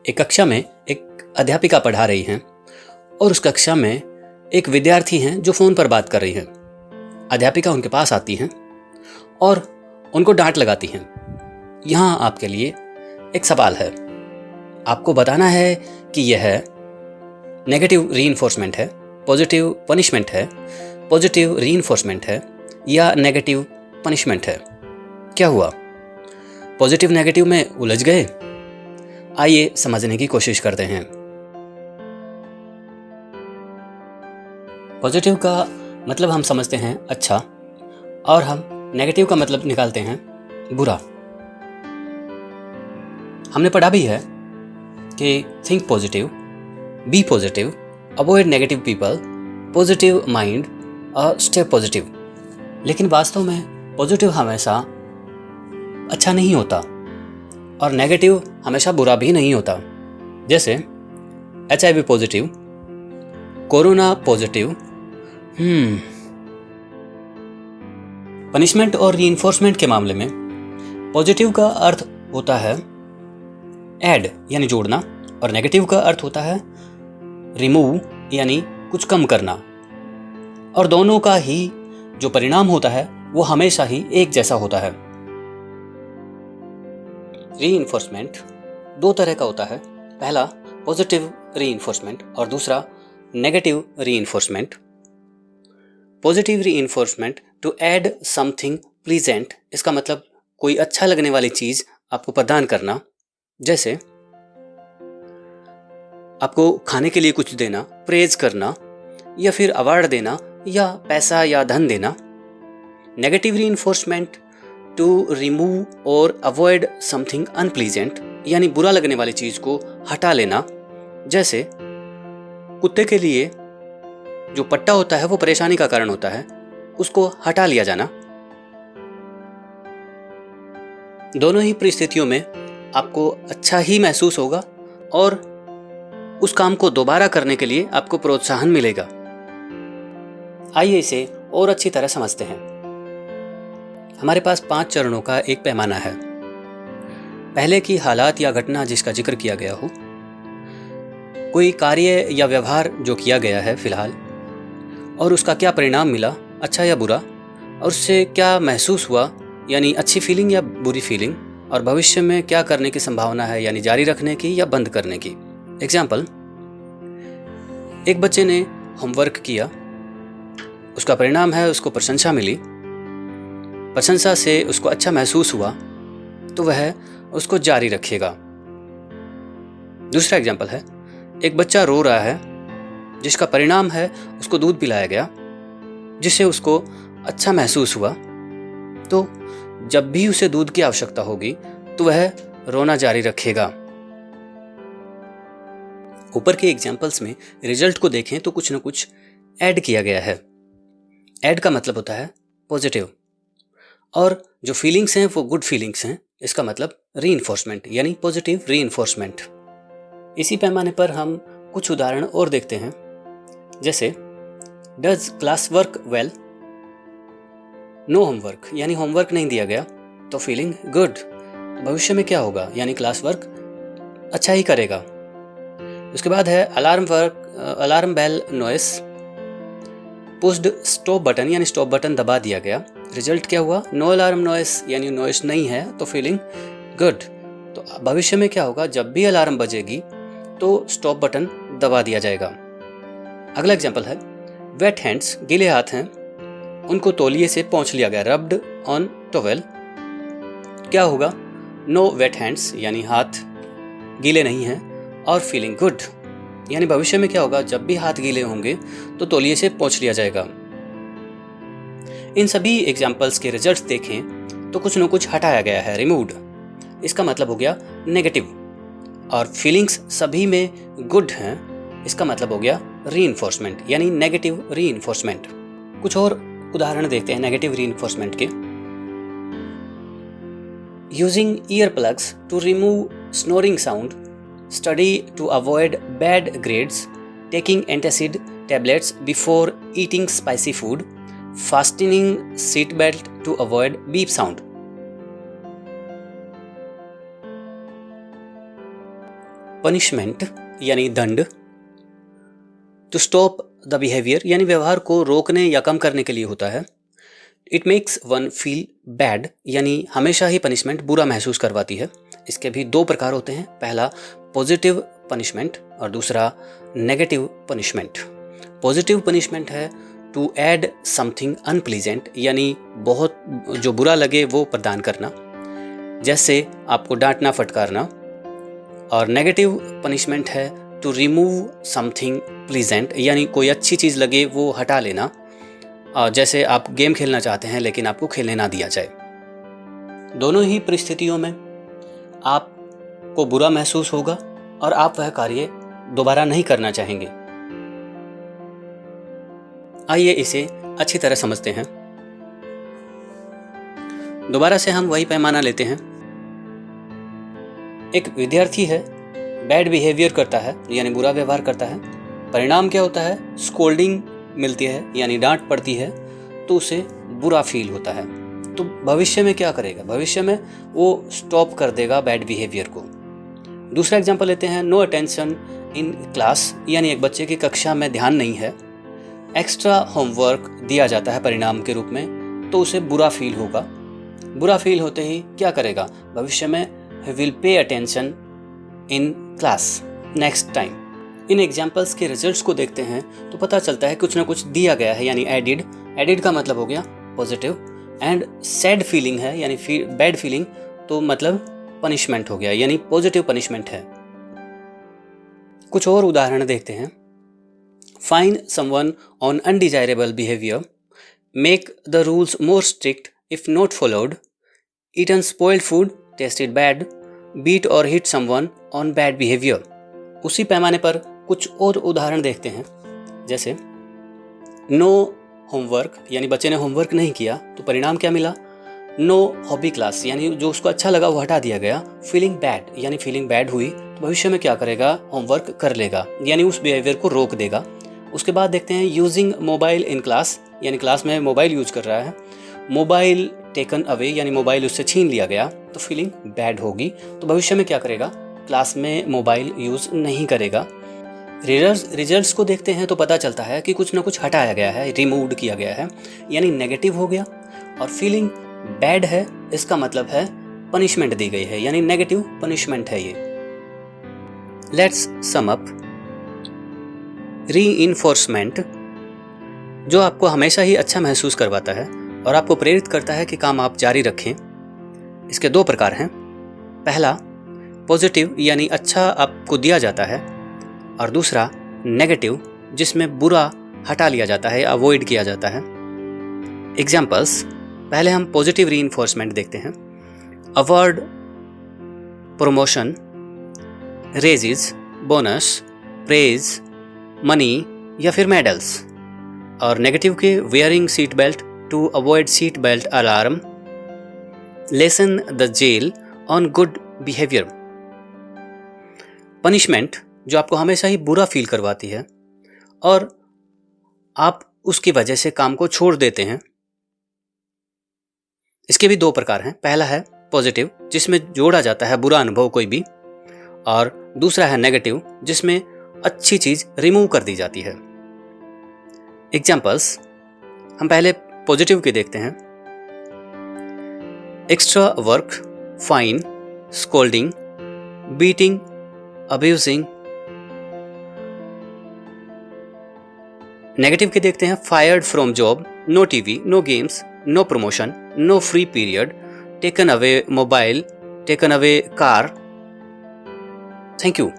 एक कक्षा में एक अध्यापिका पढ़ा रही हैं और उस कक्षा में एक विद्यार्थी हैं जो फ़ोन पर बात कर रही हैं। अध्यापिका उनके पास आती हैं और उनको डांट लगाती हैं। यहाँ आपके लिए एक सवाल है, आपको बताना है कि यह नेगेटिव रीइंफोर्समेंट है, पॉजिटिव पनिशमेंट है, पॉजिटिव रीइंफोर्समेंट है या नेगेटिव पनिशमेंट है। क्या हुआ? पॉजिटिव नेगेटिव में उलझ गए? आइए समझने की कोशिश करते हैं। पॉजिटिव का मतलब हम समझते हैं अच्छा, और हम नेगेटिव का मतलब निकालते हैं बुरा। हमने पढ़ा भी है कि think positive, be positive, avoid negative people, positive mind और स्टे पॉजिटिव। लेकिन वास्तव में पॉजिटिव हमेशा अच्छा नहीं होता और नेगेटिव हमेशा बुरा भी नहीं होता। जैसे HIV positive, corona positive. Punishment और रीइंफोर्समेंट के मामले में पॉजिटिव का अर्थ होता है ऐड यानी जोड़ना, और नेगेटिव का अर्थ होता है रिमूव यानी कुछ कम करना, और दोनों का ही जो परिणाम होता है वो हमेशा ही एक जैसा होता है। रीइंफोर्समेंट दो तरह का होता है, पहला पॉजिटिव रीइंफोर्समेंट और दूसरा negative reinforcement. Positive reinforcement to add something pleasant, इसका मतलब कोई अच्छा लगने वाली चीज आपको प्रदान करना, जैसे आपको खाने के लिए कुछ देना, प्रेज करना या फिर अवार्ड देना या पैसा या धन देना। नेगेटिव रीइंफोर्समेंट टू रिमूव और अवॉइड समथिंग अनप्लीजेंट, यानी बुरा लगने वाली चीज को हटा लेना, जैसे कुत्ते के लिए जो पट्टा होता है वो परेशानी का कारण होता है, उसको हटा लिया जाना। दोनों ही परिस्थितियों में आपको अच्छा ही महसूस होगा और उस काम को दोबारा करने के लिए आपको प्रोत्साहन मिलेगा। आइए इसे और अच्छी तरह समझते हैं। हमारे पास 5 चरणों का एक पैमाना है। पहले की हालात या घटना जिसका जिक्र किया गया हो, कोई कार्य या व्यवहार जो किया गया है फिलहाल, और उसका क्या परिणाम मिला, अच्छा या बुरा, और उससे क्या महसूस हुआ, यानी अच्छी फीलिंग या बुरी फीलिंग, और भविष्य में क्या करने की संभावना है, यानी जारी रखने की या बंद करने की। एग्जाम्पल, एक बच्चे ने होमवर्क किया, उसका परिणाम है उसको प्रशंसा मिली, प्रशंसा से उसको अच्छा महसूस हुआ तो वह उसको जारी रखेगा। दूसरा एग्जाम्पल है, एक बच्चा रो रहा है जिसका परिणाम है उसको दूध पिलाया गया जिससे उसको अच्छा महसूस हुआ, तो जब भी उसे दूध की आवश्यकता होगी तो वह रोना जारी रखेगा। ऊपर के एग्जाम्पल्स में रिजल्ट को देखें तो कुछ न कुछ ऐड किया गया है। ऐड का मतलब होता है पॉजिटिव, और जो फीलिंग्स हैं वो गुड फीलिंग्स हैं, इसका मतलब रीइंफोर्समेंट यानी पॉजिटिव रीइंफोर्समेंट। इसी पैमाने पर हम कुछ उदाहरण और देखते हैं, जैसे does class work well, no homework यानी होमवर्क नहीं दिया गया तो फीलिंग गुड, भविष्य में क्या होगा, यानी क्लास वर्क अच्छा ही करेगा। उसके बाद है alarm bell noise, pushed stop button यानी स्टॉप बटन दबा दिया गया, रिजल्ट क्या हुआ, नो अलार्म नॉइस यानी नॉइस नहीं है तो फीलिंग गुड। तो भविष्य में क्या होगा, जब भी अलार्म बजेगी तो स्टॉप बटन दबा दिया जाएगा। अगला एग्जांपल है वेट हैंड्स, गीले हाथ हैं, उनको तौलिए से पोंछ लिया गया, रब्ड ऑन टॉवेल, क्या होगा, नो वेट हैंड्स यानी हाथ गीले नहीं हैं और फीलिंग गुड, यानी भविष्य में क्या होगा, जब भी हाथ गीले होंगे तो तौलिए से पोंछ लिया जाएगा। इन सभी एग्जाम्पल्स के रिजल्ट्स देखें तो कुछ न कुछ हटाया गया है, रिमूव्ड, इसका मतलब हो गया नेगेटिव, और फीलिंग्स सभी में गुड हैं, इसका मतलब हो गया रीइंफोर्समेंट यानी नेगेटिव रीइंफोर्समेंट। कुछ और उदाहरण देखते हैं नेगेटिव रीइंफोर्समेंट के। Using ear plugs to remove snoring sound, study to avoid bad grades, taking antacid tablets before eating spicy food, fastening seat belt to avoid beep sound. Punishment यानी दंड, to stop the behaviour यानी व्यवहार को रोकने या कम करने के लिए होता है। It makes one feel bad यानी हमेशा ही पनिशमेंट बुरा महसूस करवाती है। इसके भी दो प्रकार होते हैं, पहला पॉजिटिव पनिशमेंट और दूसरा नेगेटिव पनिशमेंट। पॉजिटिव पनिशमेंट है टू ऐड समथिंग अनप्लीजेंट यानी बहुत जो बुरा लगे वो प्रदान करना, जैसे आपको डांटना फटकारना। और नेगेटिव पनिशमेंट है टू रिमूव समथिंग प्लीजेंट यानी कोई अच्छी चीज़ लगे वो हटा लेना, जैसे आप गेम खेलना चाहते हैं लेकिन आपको खेलने ना दिया जाए। दोनों ही परिस्थितियों में आपको बुरा महसूस होगा और आप वह कार्य दोबारा नहीं करना चाहेंगे। आइए इसे अच्छी तरह समझते हैं। दोबारा से हम वही पैमाना लेते हैं। एक विद्यार्थी है, बैड बिहेवियर करता है यानी बुरा व्यवहार करता है। परिणाम क्या होता है? स्कोल्डिंग मिलती है यानी डांट पड़ती है, तो उसे बुरा फील होता है। तो भविष्य में क्या करेगा? भविष्य में वो स्टॉप कर देगा बैड बिहेवियर को। दूसरा एग्जांपल लेते हैं, नो अटेंशन इन क्लास यानी एक बच्चे की कक्षा में ध्यान नहीं है, एक्स्ट्रा होमवर्क दिया जाता है परिणाम के रूप में, तो उसे बुरा फील होगा। बुरा फील होते ही क्या करेगा? भविष्य में he will pay attention in class next time। In examples के रिजल्ट्स को देखते हैं तो पता चलता है कुछ ना कुछ दिया गया है यानी एडिड का मतलब हो गया पॉजिटिव, एंड सैड फीलिंग है यानी बैड फीलिंग, तो मतलब पनिशमेंट हो गया यानी पॉजिटिव पनिशमेंट है। कुछ और उदाहरण देखते हैं। Fine someone on undesirable behaviour, make the rules more strict if not followed, eat unspoiled food, tasted bad, beat और hit someone on bad behaviour. उसी पैमाने पर कुछ और उदाहरण देखते हैं, जैसे नो होमवर्क यानी बच्चे ने होमवर्क नहीं किया तो परिणाम क्या मिला? नो हॉबी क्लास यानी जो उसको अच्छा लगा वो हटा दिया गया। फीलिंग बैड यानी फीलिंग बैड हुई तो भविष्य में क्या करेगा? होमवर्क कर लेगा यानी उस बिहेवियर को रोक देगा। उसके बाद देखते हैं यूजिंग मोबाइल इन क्लास यानी क्लास में मोबाइल यूज कर रहा है, मोबाइल टेकन अवे यानी मोबाइल उससे छीन लिया गया, तो फीलिंग बैड होगी। तो भविष्य में क्या करेगा? क्लास में मोबाइल यूज नहीं करेगा। रिजल्ट्स को देखते हैं तो पता चलता है कि कुछ ना कुछ हटाया गया है, रिमूव्ड किया गया है यानी नेगेटिव हो गया। और फीलिंग बैड है, इसका मतलब है पनिशमेंट दी गई है यानी नेगेटिव पनिशमेंट है ये। Let's sum up. रीइंफोर्समेंट जो आपको हमेशा ही अच्छा महसूस करवाता है और आपको प्रेरित करता है कि काम आप जारी रखें। इसके दो प्रकार हैं, पहला पॉजिटिव यानी अच्छा आपको दिया जाता है, और दूसरा नेगेटिव जिसमें बुरा हटा लिया जाता है, अवॉइड किया जाता है। एग्जाम्पल्स, पहले हम पॉजिटिव रीइंफोर्समेंट देखते हैं। Award, promotion, raises, bonus, praise, money या फिर मेडल्स। और नेगेटिव के wearing seat belt to avoid seat belt alarm, lessen the jail on good behaviour. Punishment जो आपको हमेशा ही बुरा फील करवाती है और आप उसकी वजह से काम को छोड़ देते हैं। इसके भी दो प्रकार हैं, पहला है पॉजिटिव जिसमें जोड़ा जाता है बुरा अनुभव कोई भी, और दूसरा है नेगेटिव जिसमें अच्छी चीज रिमूव कर दी जाती है। एग्जाम्पल्स, हम पहले पॉजिटिव के देखते हैं। Extra work, fine, scolding, beating, abusing. Negative के देखते हैं। Fired from job, no TV, no games, no promotion, no free period, taken away mobile, taken away car. Thank you.